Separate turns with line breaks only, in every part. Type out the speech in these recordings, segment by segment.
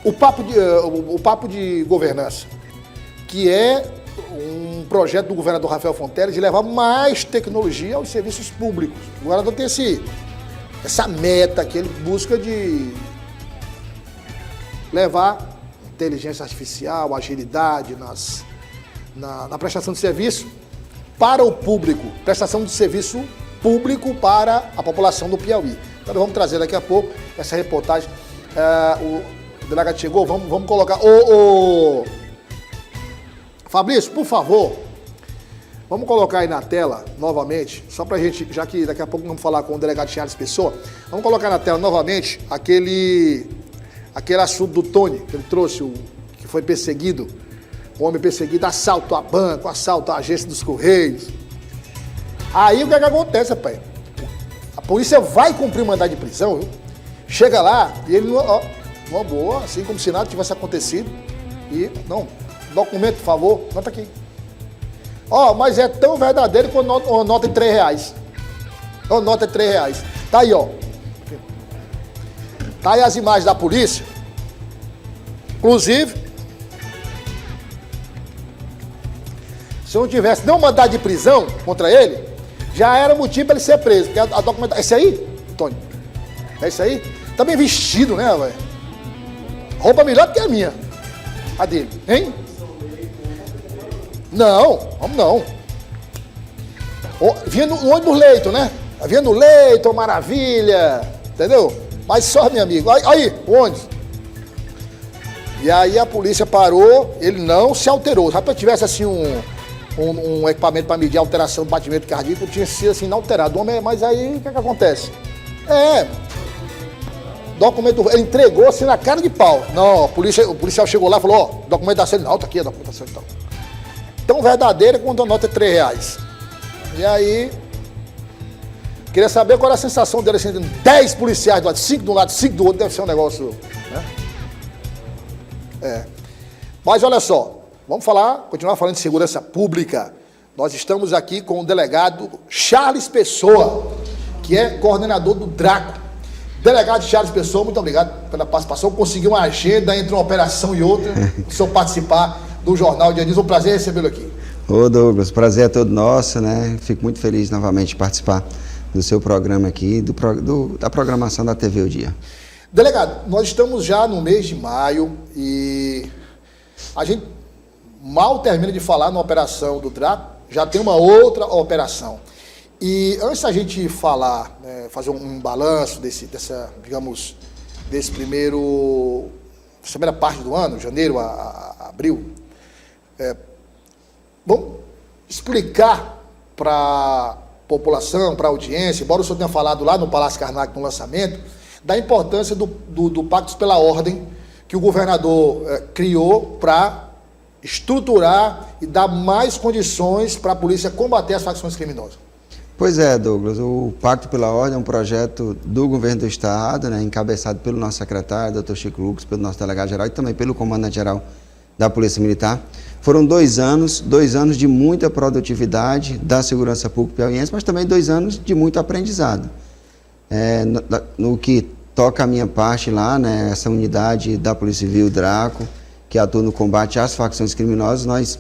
o papo de governança, que é um projeto do governador Rafael Fonteles de levar mais tecnologia aos serviços públicos. O governador tem essa meta que ele busca de levar inteligência artificial, agilidade na prestação de serviço para o público, prestação de serviço público para a população do Piauí. Então nós vamos trazer daqui a pouco essa reportagem. O delegado chegou, vamos colocar. Fabrício, por favor, vamos colocar aí na tela novamente, só pra gente, já que daqui a pouco vamos falar com o delegado Charles Pessoa, vamos colocar na tela novamente aquele assunto do Tony, que ele trouxe, que foi perseguido, o homem perseguido, assalto a banco, assalto à agência dos Correios. Aí o que acontece, rapaz? A polícia vai cumprir o mandado de prisão, viu? Chega lá e ele, numa boa, assim como se nada tivesse acontecido, e, não, documento, por favor, nota aqui. Mas é tão verdadeiro que uma nota de R$3. Uma nota de R$3. Tá aí, ó. Tá aí as imagens da polícia. Inclusive, se não tivesse nenhum mandado de prisão contra ele, já era motivo para ele ser preso. Porque a documentação... Esse aí, Tony? É esse aí? Tá bem vestido, né, velho? Roupa melhor do que a minha. A dele, hein? Não, vamos não. Vinha no ônibus leito, né? Vinha no leito, maravilha. Entendeu? Mas só, meu amigo. Aí, o ônibus. E aí a polícia parou, ele não se alterou. Se eu tivesse assim um equipamento para medir a alteração do batimento cardíaco, tinha sido assim inalterado. Mas aí o que acontece? Documento, ele entregou assim na cara de pau. Não, o policial chegou lá e falou, documentação, não, tá aqui a documentação e tal. Tão verdadeira quanto a nota é R$3. E aí, queria saber qual era a sensação dele, assim, 10 policiais do lado, 5 de um lado, 5 do outro, deve ser um negócio, né? Mas olha só, vamos continuar falando de segurança pública. Nós estamos aqui com o delegado Charles Pessoa, que é coordenador do DRACO. Delegado Charles Pessoa, muito obrigado pela participação. Conseguiu uma agenda entre uma operação e outra, o senhor participar do Jornal Dia News. Um prazer recebê-lo aqui.
Ô Douglas, o prazer é todo nosso, né? Fico muito feliz novamente de participar do seu programa aqui, da programação da TV O Dia.
Delegado, nós estamos já no mês de maio e a gente mal termina de falar na operação do DRACO, já tem uma outra operação. E antes da gente falar, né, fazer um balanço dessa primeira parte do ano, janeiro a abril, vamos explicar para a população, para a audiência, embora o senhor tenha falado lá no Palácio Karnak no lançamento, da importância do Pactos pela Ordem que o governador criou para estruturar e dar mais condições para a polícia combater as facções criminosas.
Pois é, Douglas, o Pacto pela Ordem é um projeto do governo do Estado, né, encabeçado pelo nosso secretário, Dr. Chico Lucas, pelo nosso delegado-geral e também pelo comandante-geral da Polícia Militar. Foram 2 anos de muita produtividade da segurança pública piauiense, mas também 2 anos de muito aprendizado. No que toca a minha parte lá, né, essa unidade da Polícia Civil, DRACO, que atua no combate às facções criminosas, nós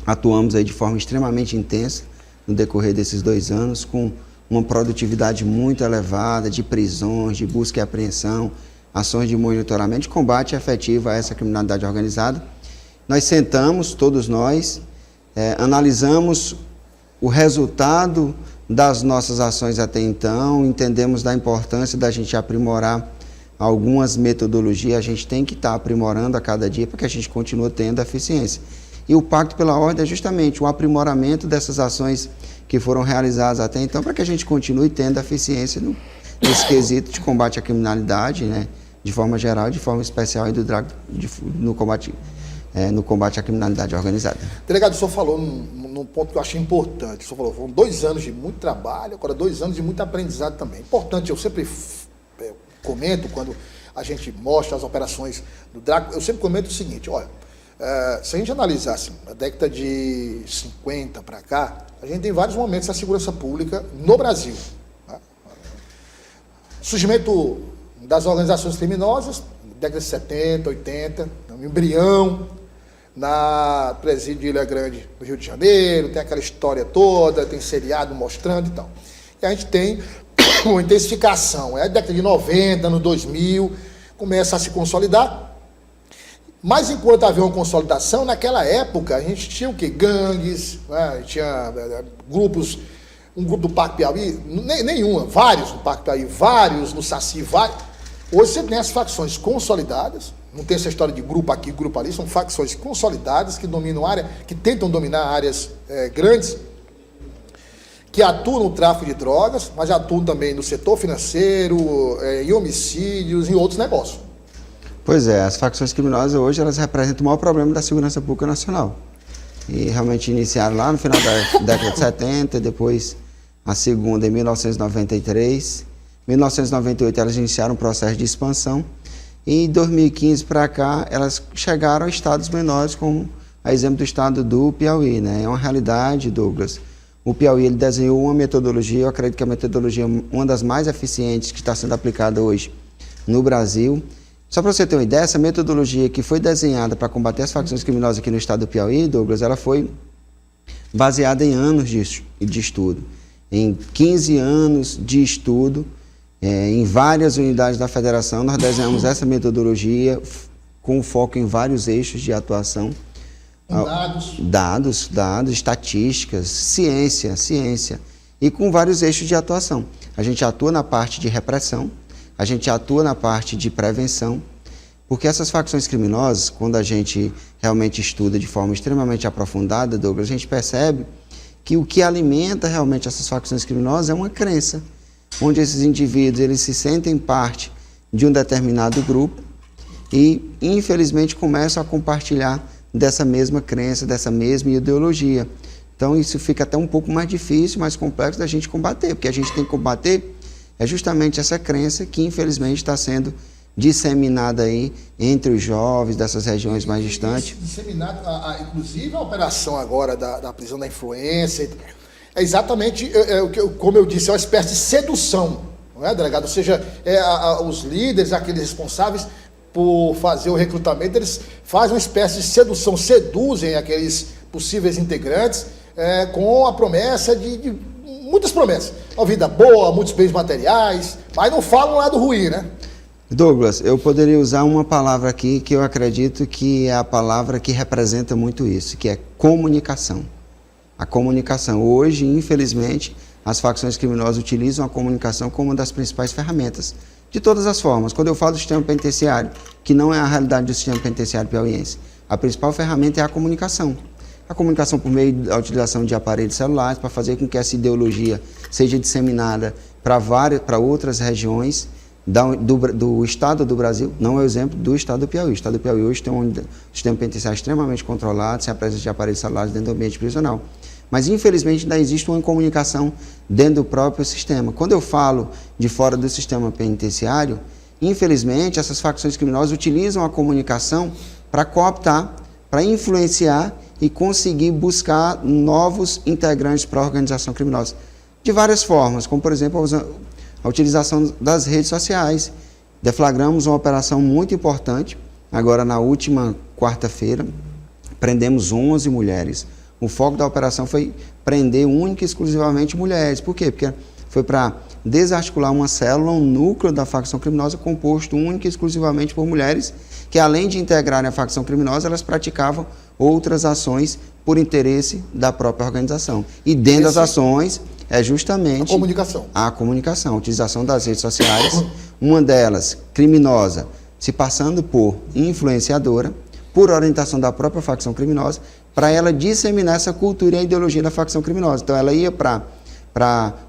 atuamos aí de forma extremamente intensa no decorrer desses 2 anos, com uma produtividade muito elevada de prisões, de busca e apreensão, ações de monitoramento, de combate efetivo a essa criminalidade organizada. Nós sentamos, todos nós, analisamos o resultado das nossas ações até então, entendemos da importância da gente aprimorar algumas metodologias, a gente tem que estar aprimorando a cada dia para que a gente continue tendo eficiência. E o Pacto pela Ordem é justamente o aprimoramento dessas ações que foram realizadas até então, para que a gente continue tendo eficiência nesse quesito de combate à criminalidade, né, de forma geral e de forma especial e do DRACO no combate à criminalidade organizada.
Delegado, o senhor falou num ponto que eu achei importante. O senhor falou, foram 2 anos de muito trabalho, agora 2 anos de muito aprendizado também. Importante, eu sempre comento, quando a gente mostra as operações do DRACO, eu sempre comento o seguinte, olha, se a gente analisar assim, a década de 50 para cá, a gente tem vários momentos da segurança pública no Brasil. Né? Surgimento das organizações criminosas, década de 70, 80, um embrião, na presídio de Ilha Grande, no Rio de Janeiro, tem aquela história toda, tem seriado mostrando e tal. E a gente tem uma intensificação, a década de 90, no 2000, começa a se consolidar. Mas enquanto havia uma consolidação, naquela época a gente tinha o quê? Gangues, né? Tinha grupos, um grupo do Parque Piauí, vários no Parque Piauí, vários no Saci, vários. Hoje você tem as facções consolidadas, não tem essa história de grupo aqui, grupo ali, são facções consolidadas que dominam área, que tentam dominar áreas grandes, que atuam no tráfico de drogas, mas atuam também no setor financeiro, em homicídios, em outros negócios.
Pois é, as facções criminosas hoje elas representam o maior problema da segurança pública nacional. E realmente iniciaram lá no final da década de 70, depois a segunda em 1993. Em 1998 elas iniciaram um processo de expansão e em 2015 para cá elas chegaram a estados menores, como a exemplo do estado do Piauí, né? É uma realidade, Douglas. O Piauí ele desenhou uma metodologia, eu acredito que a metodologia é uma das mais eficientes que está sendo aplicada hoje no Brasil. Só para você ter uma ideia, essa metodologia que foi desenhada para combater as facções criminosas aqui no estado do Piauí, Douglas, ela foi baseada em anos de estudo, em 15 anos de estudo, em várias unidades da federação. Nós desenhamos essa metodologia com foco em vários eixos de atuação. Dados, estatísticas, ciência, e com vários eixos de atuação. A gente atua na parte de repressão, a gente atua na parte de prevenção, porque essas facções criminosas, quando a gente realmente estuda de forma extremamente aprofundada, Douglas, a gente percebe que o que alimenta realmente essas facções criminosas é uma crença, onde esses indivíduos eles se sentem parte de um determinado grupo e, infelizmente, começam a compartilhar dessa mesma crença, dessa mesma ideologia. Então, isso fica até um pouco mais difícil, mais complexo da gente combater, porque a gente tem que combater justamente essa crença que, infelizmente, está sendo disseminada aí entre os jovens dessas regiões mais distantes.
Disseminado, inclusive a operação agora da prisão da influência, é exatamente, como eu disse, é uma espécie de sedução, não é, delegado? Ou seja, os líderes, aqueles responsáveis por fazer o recrutamento, eles fazem uma espécie de sedução, seduzem aqueles possíveis integrantes com a promessa de muitas promessas. Uma vida boa, muitos bens materiais, mas não falam lá do ruim, né?
Douglas, eu poderia usar uma palavra aqui que eu acredito que é a palavra que representa muito isso, que é comunicação. A comunicação. Hoje, infelizmente, as facções criminosas utilizam a comunicação como uma das principais ferramentas, de todas as formas. Quando eu falo do sistema penitenciário, que não é a realidade do sistema penitenciário piauiense, a principal ferramenta é a comunicação. A comunicação por meio da utilização de aparelhos celulares para fazer com que essa ideologia seja disseminada para outras regiões do estado do Brasil. Não é o exemplo do estado do Piauí. O estado do Piauí hoje tem um sistema penitenciário extremamente controlado, sem a presença de aparelhos celulares dentro do ambiente prisional. Mas, infelizmente, ainda existe uma comunicação dentro do próprio sistema. Quando eu falo de fora do sistema penitenciário, infelizmente, essas facções criminosas utilizam a comunicação para cooptar, para influenciar e conseguir buscar novos integrantes para a organização criminosa. De várias formas, como, por exemplo, a utilização das redes sociais. Deflagramos uma operação muito importante. Agora, na última quarta-feira, prendemos 11 mulheres. O foco da operação foi prender única e exclusivamente mulheres. Por quê? Porque foi para desarticular uma célula, um núcleo da facção criminosa composto única e exclusivamente por mulheres que, além de integrarem a facção criminosa, elas praticavam outras ações por interesse da própria organização. E dentro das ações é justamente a comunicação, a utilização das redes sociais, uma delas criminosa, se passando por influenciadora, por orientação da própria facção criminosa, para ela disseminar essa cultura e a ideologia da facção criminosa. Então ela ia para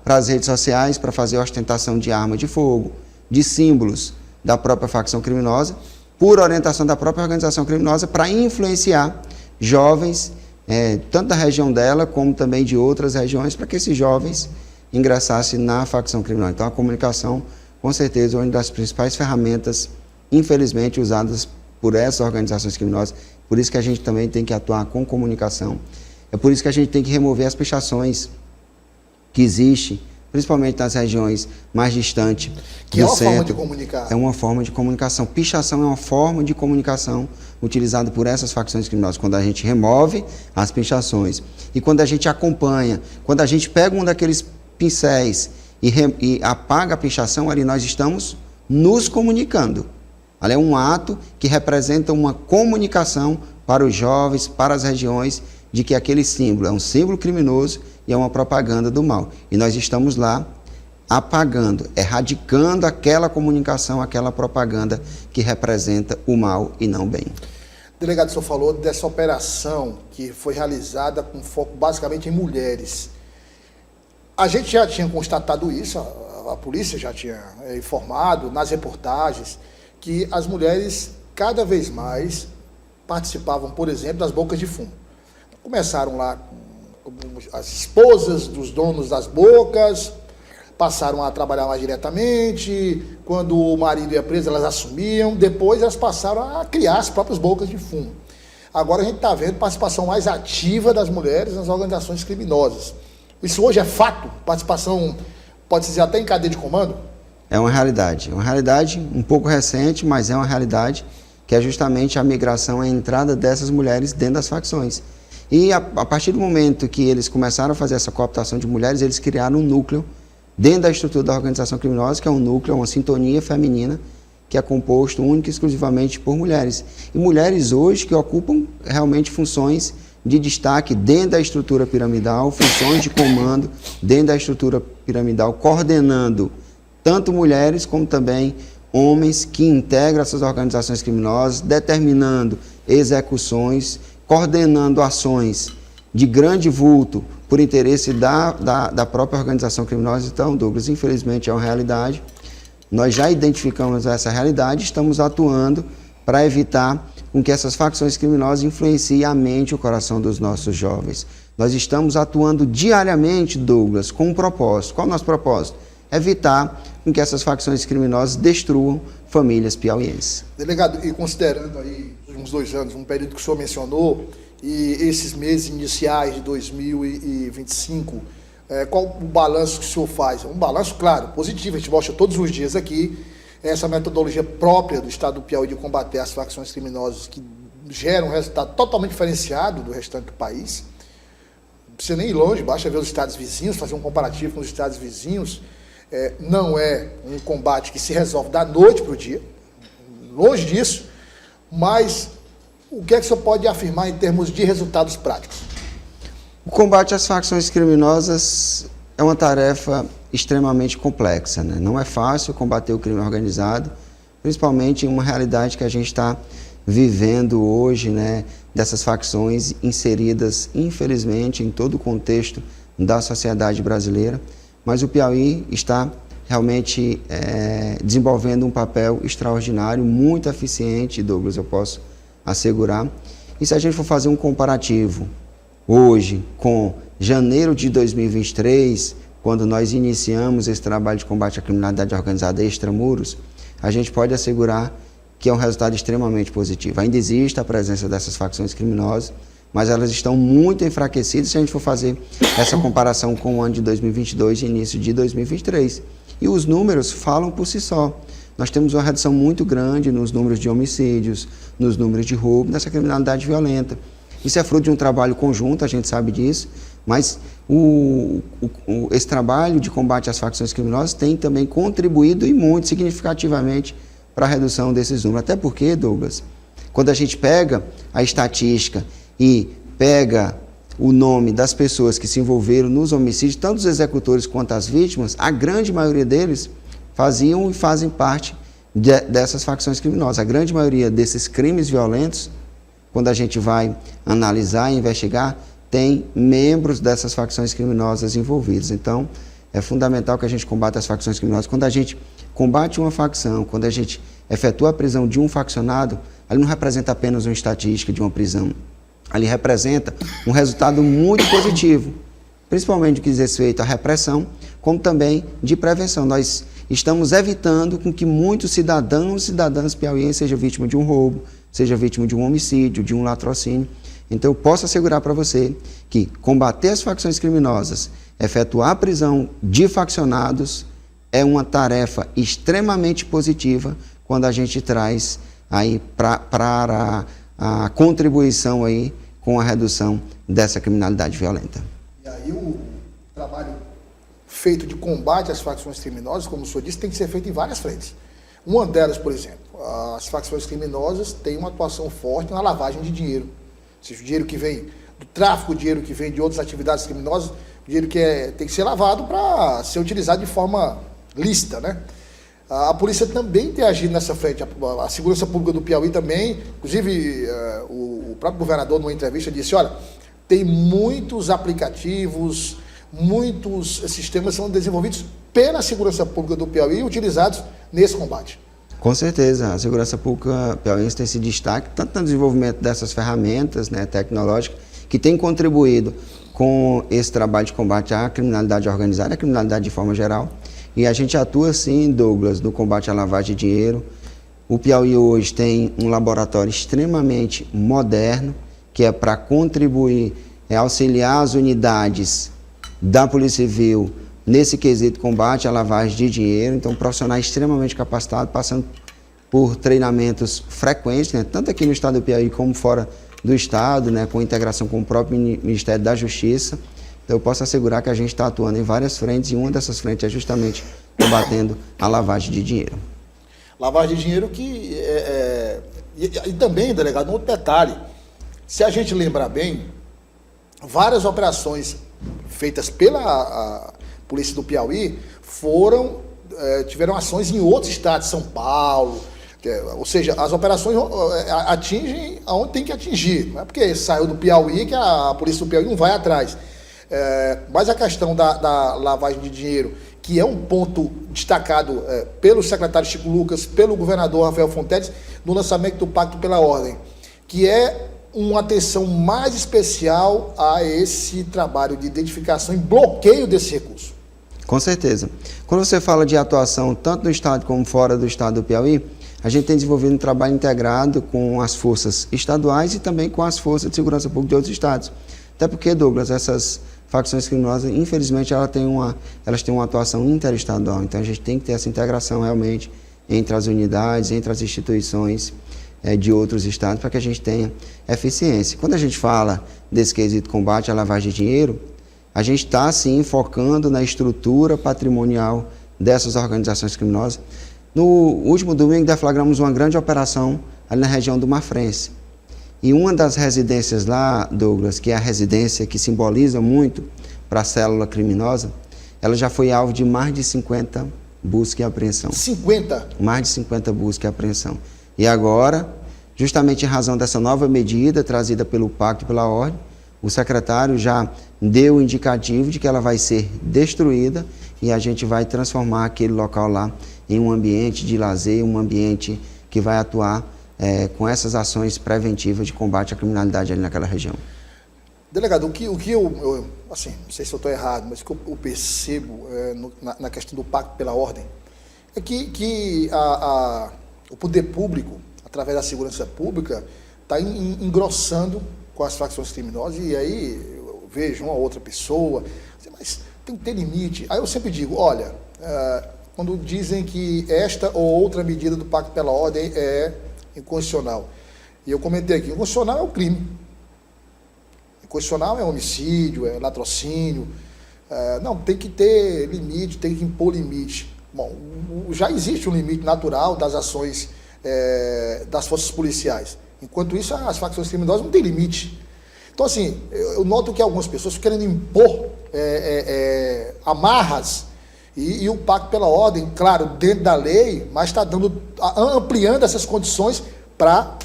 as redes sociais para fazer ostentação de arma de fogo, de símbolos da própria facção criminosa, por orientação da própria organização criminosa, para influenciar jovens, tanto da região dela, como também de outras regiões, para que esses jovens ingressassem na facção criminosa. Então a comunicação, com certeza, é uma das principais ferramentas, infelizmente, usadas por essas organizações criminosas. Por isso que a gente também tem que atuar com comunicação. É por isso que a gente tem que remover as pichações que existem principalmente nas regiões mais distantes
Que é
do
uma
centro.
forma de comunicar.
É uma forma de comunicação. Pichação é uma forma de comunicação utilizada por essas facções criminosas. Quando a gente remove as pichações e quando a gente acompanha, quando a gente pega um daqueles pincéis e apaga a pichação, ali nós estamos nos comunicando. Ali é um ato que representa uma comunicação para os jovens, para as regiões, de que aquele símbolo é um símbolo criminoso e é uma propaganda do mal. E nós estamos lá apagando, erradicando aquela comunicação, aquela propaganda que representa o mal e não o bem.
Delegado, o senhor falou dessa operação que foi realizada com foco basicamente em mulheres. A gente já tinha constatado isso, a polícia já tinha informado nas reportagens que as mulheres cada vez mais participavam, por exemplo, das bocas de fumo. Começaram lá com as esposas dos donos das bocas, passaram a trabalhar mais diretamente, quando o marido ia preso elas assumiam, depois elas passaram a criar as próprias bocas de fumo. Agora a gente está vendo participação mais ativa das mulheres nas organizações criminosas. Isso hoje é fato? Participação, pode-se dizer, até em cadeia de comando?
É uma realidade um pouco recente, mas é uma realidade, que é justamente a migração, a entrada dessas mulheres dentro das facções. E a partir do momento que eles começaram a fazer essa cooptação de mulheres, eles criaram um núcleo dentro da estrutura da organização criminosa, que é um núcleo, uma sintonia feminina, que é composto única e exclusivamente por mulheres. E mulheres hoje que ocupam realmente funções de destaque dentro da estrutura piramidal, funções de comando dentro da estrutura piramidal, coordenando tanto mulheres como também homens que integram essas organizações criminosas, determinando execuções, coordenando ações de grande vulto por interesse da própria organização criminosa. Então, Douglas, infelizmente é uma realidade. Nós já identificamos essa realidade, estamos atuando para evitar com que essas facções criminosas influenciem a mente e o coração dos nossos jovens. Nós estamos atuando diariamente, Douglas, com um propósito. Qual é o nosso propósito? Evitar com que essas facções criminosas destruam famílias piauienses.
Delegado, e considerando aí uns 2 anos, um período que o senhor mencionou, e esses meses iniciais de 2025, qual o balanço que o senhor faz? Um balanço, claro, positivo, a gente mostra todos os dias aqui, essa metodologia própria do Estado do Piauí de combater as facções criminosas que geram um resultado totalmente diferenciado do restante do país. Não precisa nem ir longe, basta ver os estados vizinhos, fazer um comparativo com os estados vizinhos. Não é um combate que se resolve da noite para o dia, longe disso, mas o que é que o senhor pode afirmar em termos de resultados práticos?
O combate às facções criminosas é uma tarefa extremamente complexa, né? Não é fácil combater o crime organizado, principalmente em uma realidade que a gente está vivendo hoje, né? Dessas facções inseridas, infelizmente, em todo o contexto da sociedade brasileira. Mas o Piauí está realmente desenvolvendo um papel extraordinário, muito eficiente, Douglas, eu posso assegurar. E se a gente for fazer um comparativo hoje com janeiro de 2023, quando nós iniciamos esse trabalho de combate à criminalidade organizada extramuros, a gente pode assegurar que é um resultado extremamente positivo. Ainda existe a presença dessas facções criminosas, mas elas estão muito enfraquecidas se a gente for fazer essa comparação com o ano de 2022 e início de 2023. E os números falam por si só. Nós temos uma redução muito grande nos números de homicídios, nos números de roubo, nessa criminalidade violenta. Isso é fruto de um trabalho conjunto, a gente sabe disso, mas esse trabalho de combate às facções criminosas tem também contribuído e muito significativamente para a redução desses números. Até porque, Douglas, quando a gente pega a estatística e pega o nome das pessoas que se envolveram nos homicídios, tanto os executores quanto as vítimas, a grande maioria deles faziam e fazem parte dessas facções criminosas. A grande maioria desses crimes violentos, quando a gente vai analisar e investigar, tem membros dessas facções criminosas envolvidos. Então, é fundamental que a gente combata as facções criminosas. Quando a gente combate uma facção, quando a gente efetua a prisão de um faccionado, ali não representa apenas uma estatística de uma prisão. Ali representa um resultado muito positivo, principalmente no que diz respeito à repressão, como também de prevenção. Nós estamos evitando com que muitos cidadãos e cidadãs piauienses sejam vítimas de um roubo, seja vítima de um homicídio, de um latrocínio. Então, eu posso assegurar para você que combater as facções criminosas efetuar a prisão de faccionados é uma tarefa extremamente positiva quando a gente traz aí para a contribuição aí com a redução dessa criminalidade violenta.
E aí o trabalho feito de combate às facções criminosas, como o senhor disse, tem que ser feito em várias frentes. Uma delas, por exemplo, as facções criminosas têm uma atuação forte na lavagem de dinheiro. Ou seja, o dinheiro que vem do tráfico, o dinheiro que vem de outras atividades criminosas, o dinheiro que tem que ser lavado para ser utilizado de forma lícita, né? A polícia também tem agido nessa frente, a segurança pública do Piauí também, inclusive o próprio governador, numa entrevista, disse, olha, tem muitos aplicativos, muitos sistemas são desenvolvidos pela segurança pública do Piauí e utilizados nesse combate.
Com certeza, a segurança pública piauiense tem esse destaque, tanto no desenvolvimento dessas ferramentas, né, tecnológicas, que tem contribuído com esse trabalho de combate à criminalidade organizada, à criminalidade de forma geral. E a gente atua, sim, Douglas, no combate à lavagem de dinheiro. O Piauí hoje tem um laboratório extremamente moderno, que é para contribuir, auxiliar as unidades da Polícia Civil nesse quesito combate à lavagem de dinheiro. Então, profissionais extremamente capacitados, passando por treinamentos frequentes, né, tanto aqui no estado do Piauí como fora do estado, né, com integração com o próprio Ministério da Justiça. Então, eu posso assegurar que a gente está atuando em várias frentes e uma dessas frentes é justamente combatendo a lavagem de dinheiro.
Lavagem de dinheiro que e também, delegado, um outro detalhe. Se a gente lembrar bem, várias operações feitas pela Polícia do Piauí tiveram ações em outros estados, São Paulo, ou seja, as operações atingem aonde tem que atingir. Não é porque saiu do Piauí que a Polícia do Piauí não vai atrás. Mas a questão da lavagem de dinheiro, que é um ponto destacado pelo secretário Chico Lucas, pelo governador Rafael Fonteles, no lançamento do Pacto pela Ordem, que é uma atenção mais especial a esse trabalho de identificação e bloqueio desse recurso.
Com certeza. Quando você fala de atuação tanto no estado como fora do estado do Piauí, a gente tem desenvolvido um trabalho integrado com as forças estaduais e também com as forças de segurança pública de outros estados. Até porque, Douglas, essas facções criminosas, infelizmente, elas têm uma atuação interestadual. Então, a gente tem que ter essa integração realmente entre as unidades, entre as instituições de outros estados, para que a gente tenha eficiência. Quando a gente fala desse quesito combate à lavagem de dinheiro, a gente está, sim, focando na estrutura patrimonial dessas organizações criminosas. No último domingo, deflagramos uma grande operação ali na região do Mafrense. E uma das residências lá, Douglas, que é a residência que simboliza muito para a célula criminosa, ela já foi alvo de mais de 50 buscas e apreensão. 50? Mais de 50 buscas e apreensão. E agora, justamente em razão dessa nova medida trazida pelo Pacto pela Ordem, o secretário já deu o indicativo de que ela vai ser destruída e a gente vai transformar aquele local lá em um ambiente de lazer, um ambiente que vai atuar com essas ações preventivas de combate à criminalidade ali naquela região. Delegado, o que eu assim, não sei se eu estou errado, mas o que eu percebo na questão do Pacto pela Ordem é que o poder público, através da segurança pública, está engrossando com as facções criminosas, e aí eu vejo uma outra pessoa, mas tem que ter limite. Aí eu sempre digo, olha, quando dizem que esta ou outra medida do Pacto pela Ordem é inconstitucional, e eu comentei aqui, inconstitucional é o crime, inconstitucional é homicídio, é latrocínio, não, tem que ter limite, tem que impor limite. Bom, já existe um limite natural das ações das forças policiais. Enquanto isso, as facções criminosas não têm limite. Então, assim, eu noto que algumas pessoas estão querendo impor amarras e o Pacto pela Ordem, claro, dentro da lei, mas está ampliando essas condições para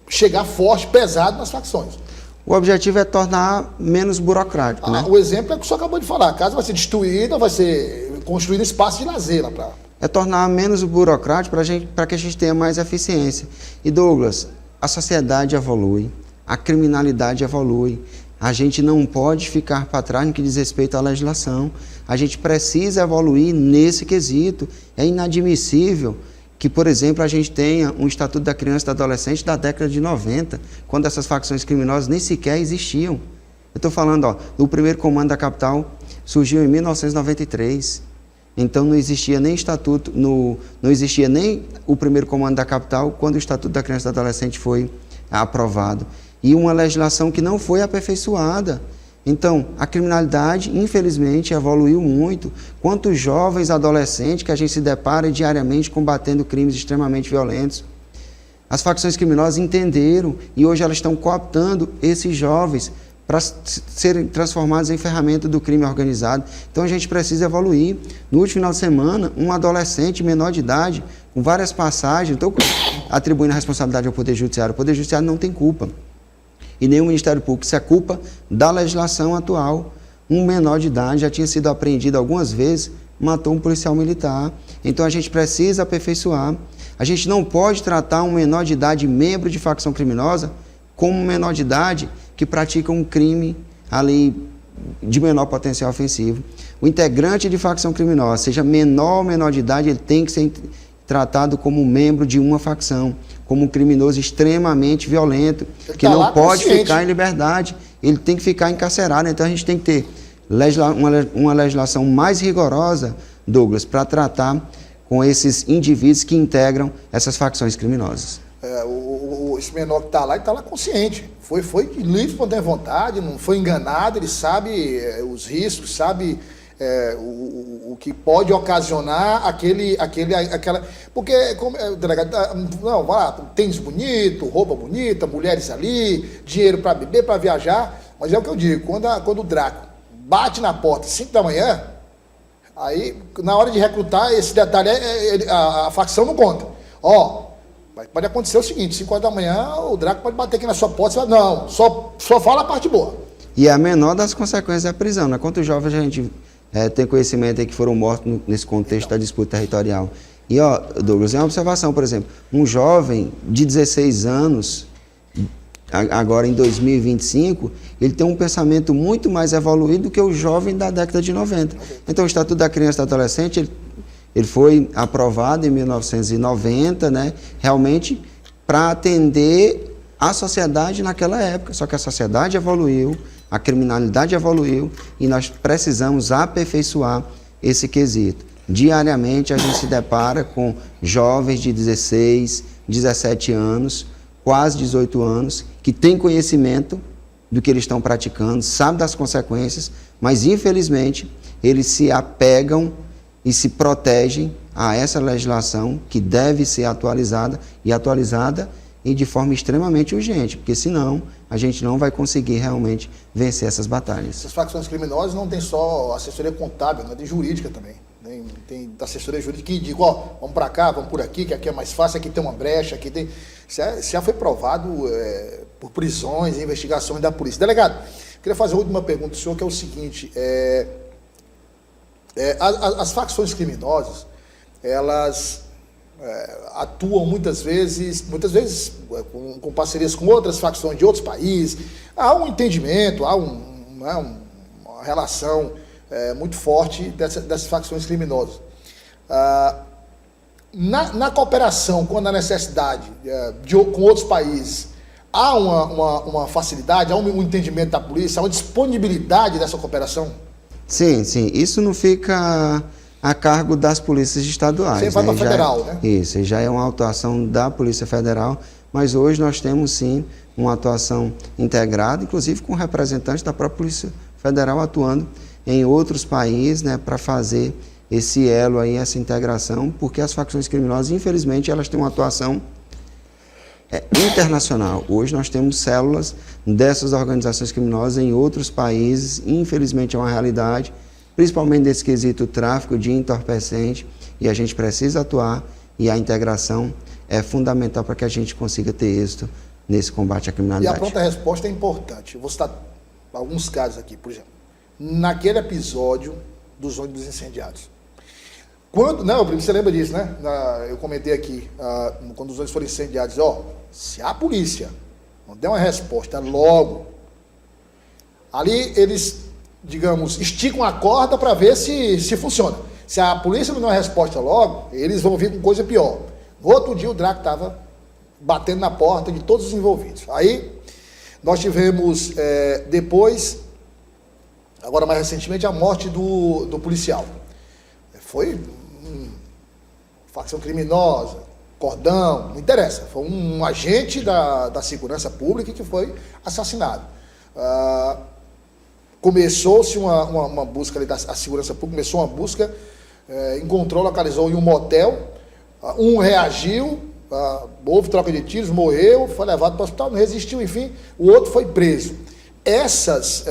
chegar forte, pesado nas facções. O objetivo é tornar menos burocrático, né? O exemplo é o que o senhor acabou de falar. A casa vai ser destruída, vai ser construído espaço de lazer lá para... É tornar menos burocrático para que a gente tenha mais eficiência. E, Douglas, a sociedade evolui, a criminalidade evolui. A gente não pode ficar para trás no que diz respeito à legislação. A gente precisa evoluir nesse quesito. É inadmissível que, por exemplo, a gente tenha um Estatuto da Criança e do Adolescente da década de 90, quando essas facções criminosas nem sequer existiam. Eu estou falando, do primeiro comando da capital, surgiu em 1993. Então não existia nem estatuto, não existia nem o primeiro comando da capital quando o Estatuto da Criança e do Adolescente foi aprovado. E uma legislação que não foi aperfeiçoada. Então, a criminalidade, infelizmente, evoluiu muito. Quantos jovens adolescentes que a gente se depara diariamente combatendo crimes extremamente violentos. As facções criminosas entenderam e hoje elas estão cooptando esses jovens para serem transformados em ferramenta do crime organizado. Então a gente precisa evoluir. No último final de semana, um adolescente menor de idade, com várias passagens, estou atribuindo a responsabilidade ao Poder Judiciário. O Poder Judiciário não tem culpa. E nem o Ministério Público. Isso é culpa da legislação atual. Um menor de idade já tinha sido apreendido algumas vezes, matou um policial militar. Então a gente precisa aperfeiçoar. A gente não pode tratar um menor de idade, membro de facção criminosa, como um menor de idade que pratica um crime ali de menor potencial ofensivo. O integrante de facção criminosa, seja menor ou menor de idade, ele tem que ser tratado como membro de uma facção, como um criminoso extremamente violento, que não pode ficar em liberdade, ele tem que ficar encarcerado. Então a gente tem que ter uma legislação mais rigorosa, Douglas, para tratar com esses indivíduos que integram essas facções criminosas.
Esse menor que está lá, ele está lá consciente. Foi de livre, espontânea vontade, não foi enganado, ele sabe os riscos, sabe o que pode ocasionar aquela... Porque, como delegado, não, vai lá, tênis bonito, roupa bonita, mulheres ali, dinheiro para beber, para viajar, mas é o que eu digo, quando o Draco bate na porta às 5 da manhã, aí, na hora de recrutar, esse detalhe, a facção não conta. Pode acontecer o seguinte, 5 horas da manhã, o Draco pode bater aqui na sua porta e falar, não, só fala a parte boa.
E a menor das consequências é a prisão, né? Quantos jovens a gente tem conhecimento aí que foram mortos nesse contexto da disputa territorial? E, Douglas, é uma observação, por exemplo, um jovem de 16 anos, agora em 2025, ele tem um pensamento muito mais evoluído do que o jovem da década de 90. Então, o Estatuto da Criança e do Adolescente, ele foi aprovado em 1990, né, realmente para atender a sociedade naquela época. Só que a sociedade evoluiu, a criminalidade evoluiu e nós precisamos aperfeiçoar esse quesito. Diariamente a gente se depara com jovens de 16, 17 anos, quase 18 anos, que têm conhecimento do que eles estão praticando, sabem das consequências, mas infelizmente eles se apegam e se protegem a essa legislação que deve ser atualizada e de forma extremamente urgente, porque senão a gente não vai conseguir realmente vencer essas batalhas.
Essas facções criminosas não tem só assessoria contábil, tem jurídica também. Tem assessoria jurídica que diz, vamos para cá, vamos por aqui, que aqui é mais fácil, aqui tem uma brecha, aqui tem... Isso já foi provado por prisões e investigações da polícia. Delegado, queria fazer a última pergunta do senhor, que é o seguinte, as facções criminosas, elas atuam muitas vezes com parcerias com outras facções de outros países, há um entendimento, há uma relação muito forte dessas facções criminosas. Na cooperação, quando há necessidade com outros países, há uma facilidade, há um entendimento da polícia, há uma disponibilidade dessa cooperação?
Sim. Isso não fica a cargo das polícias estaduais.
Você vai para a federal, né?
Isso, já é uma atuação da Polícia Federal, mas hoje nós temos sim uma atuação integrada, inclusive com representantes da própria Polícia Federal atuando em outros países, né, para fazer esse elo aí, essa integração, porque as facções criminosas, infelizmente, elas têm uma atuação internacional. Hoje nós temos células dessas organizações criminosas em outros países, infelizmente é uma realidade, principalmente nesse quesito tráfico de entorpecente, e a gente precisa atuar, e a integração é fundamental para que a gente consiga ter êxito nesse combate à criminalidade.
E a pronta resposta é importante. Eu vou citar alguns casos aqui, por exemplo. Naquele episódio dos ônibus incendiados. Você lembra disso, né? Eu comentei aqui, quando os ônibus foram incendiados, se a polícia não der uma resposta logo, ali eles, digamos, esticam a corda para ver se funciona. Se a polícia não der uma resposta logo, eles vão vir com coisa pior. No outro dia o Draco estava batendo na porta de todos os envolvidos. Aí nós tivemos, depois, agora mais recentemente, a morte do policial. Foi facção criminosa, cordão, não interessa. Foi um agente da segurança pública que foi assassinado. Começou-se uma busca ali a segurança pública, começou uma busca, encontrou, localizou em um motel, um reagiu, houve troca de tiros, morreu, foi levado para o hospital, não resistiu, enfim, o outro foi preso. Essas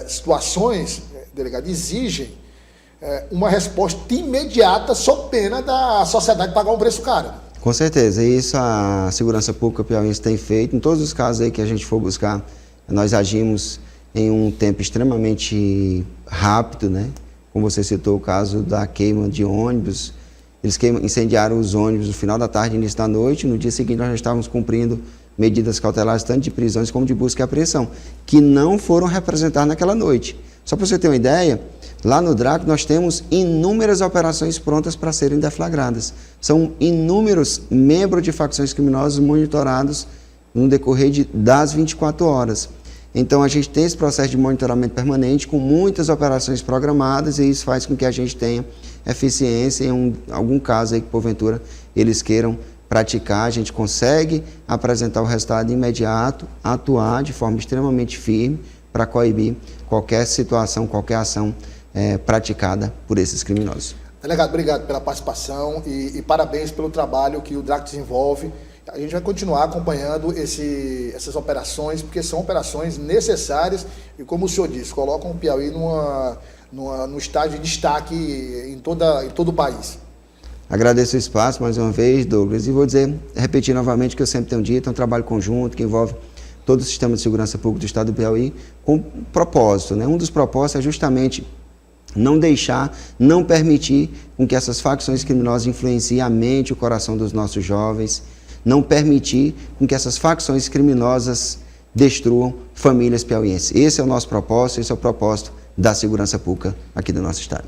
situações, delegado, exigem uma resposta imediata, sob pena da sociedade pagar um preço caro.
Com certeza, e isso a segurança pública piauiense tem feito. Em todos os casos aí que a gente for buscar, nós agimos em um tempo extremamente rápido, né? Como você citou o caso da queima de ônibus, eles incendiaram os ônibus no final da tarde, início da noite, no dia seguinte nós já estávamos cumprindo medidas cautelares, tanto de prisões como de busca e apreensão, que não foram representadas naquela noite. Só para você ter uma ideia, lá no DRAC nós temos inúmeras operações prontas para serem deflagradas. São inúmeros membros de facções criminosas monitorados no decorrer das 24 horas. Então a gente tem esse processo de monitoramento permanente com muitas operações programadas e isso faz com que a gente tenha eficiência em algum caso aí que porventura eles queiram praticar, a gente consegue apresentar o resultado imediato, atuar de forma extremamente firme para coibir qualquer situação, qualquer ação praticada por esses criminosos.
Delegado, obrigado pela participação e parabéns pelo trabalho que o DRAC desenvolve. A gente vai continuar acompanhando essas operações, porque são operações necessárias e, como o senhor disse, colocam o Piauí no estágio de destaque em todo o país.
Agradeço o espaço mais uma vez, Douglas, e vou repetir novamente o que eu sempre tenho dito, é um trabalho conjunto que envolve todo o sistema de segurança pública do estado do Piauí com propósito, né? Um dos propósitos é justamente não deixar, não permitir com que essas facções criminosas influenciem a mente e o coração dos nossos jovens, não permitir com que essas facções criminosas destruam famílias piauienses. Esse é o nosso propósito, esse é o propósito da segurança pública aqui do nosso estado.